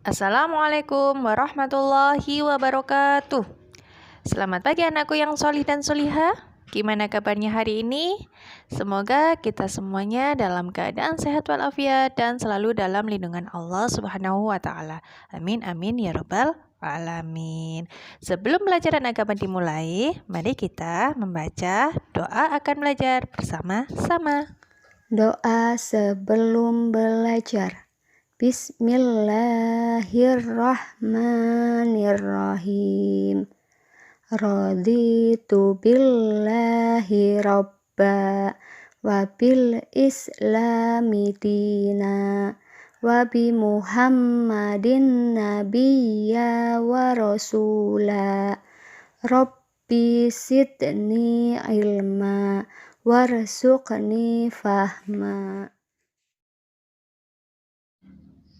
Assalamualaikum warahmatullahi wabarakatuh. Selamat pagi anakku yang solih dan solihah. Gimana kabarnya hari ini? Semoga kita semuanya dalam keadaan sehat walafiat dan selalu dalam lindungan Allah Subhanahu wa taala. Amin amin ya rabbal alamin. Sebelum pelajaran agama dimulai, mari kita membaca doa akan belajar bersama-sama. Doa sebelum belajar. Bismillahirrahmanirrahim. Raditu billahi robba wa bil islami dina wa bi muhammadin nabiyya wa rasula. Rabbi sidni ilma warzuqni fahma.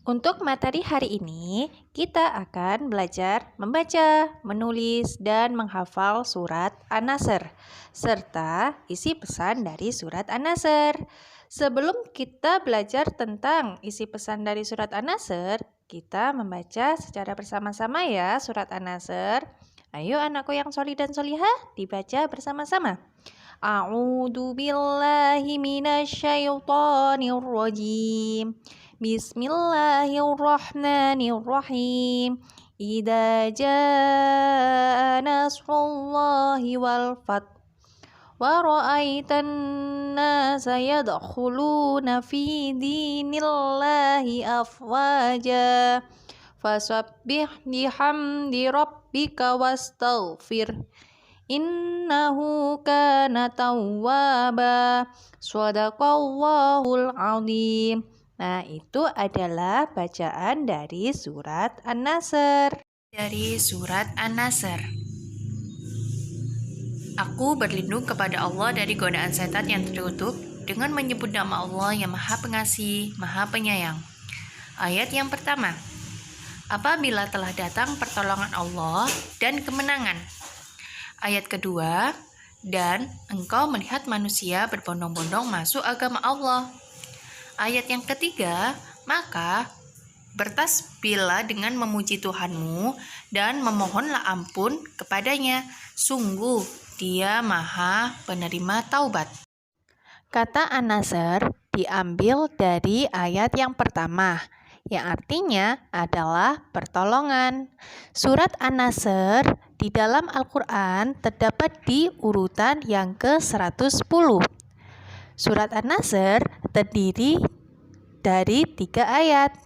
Untuk materi hari ini, kita akan belajar membaca, menulis, dan menghafal surat An-Nasr, serta isi pesan dari surat An-Nasr. Sebelum kita belajar tentang isi pesan dari surat An-Nasr, kita membaca secara bersama-sama ya surat An-Nasr. Ayo anakku yang solih dan solihah, dibaca bersama-sama. A'udzu billahi minasyaitonir rajim. Bismillahirrahmanirrahim. Idza jaa nasrullahi wal fath wa ra'aitan nasa yadkhuluna fi dinillahi afwaja fasabbih bihamdi rabbika wastaghfir innahu kana tawwaba. Shadaqallahul azim. Nah, itu adalah bacaan dari surat An-Nasr. Dari surat An-Nasr. Aku berlindung kepada Allah dari godaan setan yang terkutuk dengan menyebut nama Allah yang Maha Pengasih, Maha Penyayang. Ayat yang pertama. Apabila telah datang pertolongan Allah dan kemenangan. Ayat kedua. Dan engkau melihat manusia berbondong-bondong masuk agama Allah. Ayat yang ketiga, maka bertasbihlah dengan memuji Tuhanmu dan memohonlah ampun kepadanya. Sungguh Dia Maha Penerima Taubat. Kata An-Nasr diambil dari ayat yang pertama, yang artinya adalah pertolongan. Surat An-Nasr di dalam Al-Quran terdapat di urutan yang ke-110. Surat An-Nasr terdiri dari 3 ayat.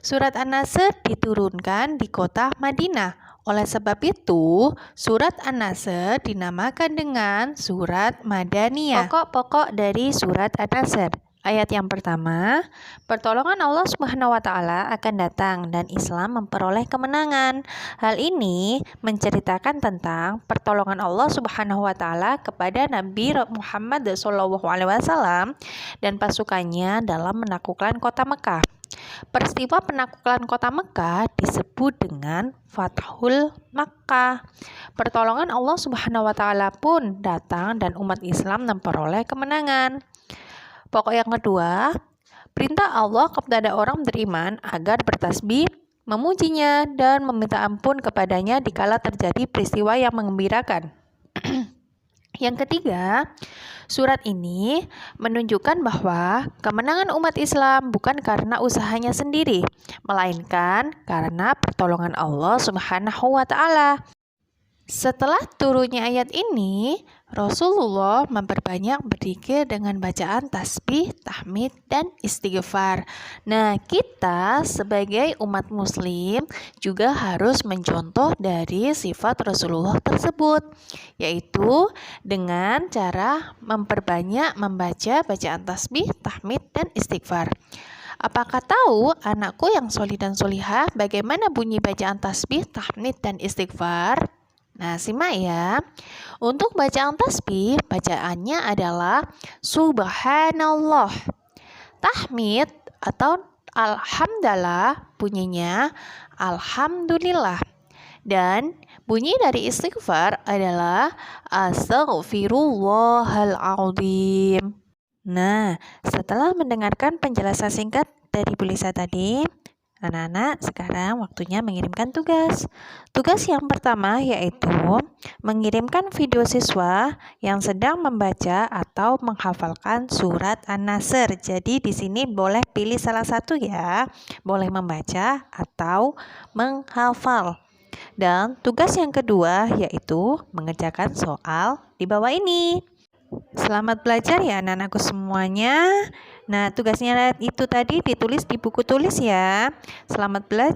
Surat An-Nasr diturunkan di kota Madinah. Oleh sebab itu, surat An-Nasr dinamakan dengan surat Madaniyah. Pokok-pokok dari surat An-Nasr. Ayat yang pertama, pertolongan Allah Subhanahu wa taala akan datang dan Islam memperoleh kemenangan. Hal ini menceritakan tentang pertolongan Allah Subhanahu wa taala kepada Nabi Muhammad SAW dan pasukannya dalam menaklukkan kota Mekah. Peristiwa penaklukan kota Mekah disebut dengan Fathul Makkah. Pertolongan Allah Subhanahu wa taala pun datang dan umat Islam memperoleh kemenangan. Pokok yang kedua, perintah Allah kepada orang beriman agar bertasbih, memujinya, dan meminta ampun kepadanya dikala terjadi peristiwa yang menggembirakan. Yang ketiga, surat ini menunjukkan bahwa kemenangan umat Islam bukan karena usahanya sendiri, melainkan karena pertolongan Allah Subhanahu wa taala. Setelah turunnya ayat ini, Rasulullah memperbanyak berzikir dengan bacaan tasbih, tahmid, dan istighfar. Nah, kita sebagai umat muslim juga harus mencontoh dari sifat Rasulullah tersebut, yaitu dengan cara memperbanyak membaca bacaan tasbih, tahmid, dan istighfar. Apakah tahu anakku yang solih dan solihah bagaimana bunyi bacaan tasbih, tahmid, dan istighfar? Nah, simak ya. Untuk bacaan tasbih, bacaannya adalah Subhanallah. Tahmid atau Alhamdulillah bunyinya Alhamdulillah. Dan bunyi dari istighfar adalah Astaghfirullahaladzim. Nah, setelah mendengarkan penjelasan singkat dari Bu Lisa tadi, Anak-anak, sekarang waktunya mengirimkan tugas. Tugas yang pertama yaitu mengirimkan video siswa yang sedang membaca atau menghafalkan surat An-Nasr. Jadi di sini boleh pilih salah satu ya, boleh membaca atau menghafal. Dan tugas yang kedua yaitu mengerjakan soal di bawah ini. Selamat belajar ya anak-anakku semuanya. Nah, tugasnya itu tadi ditulis di buku tulis ya. Selamat belajar.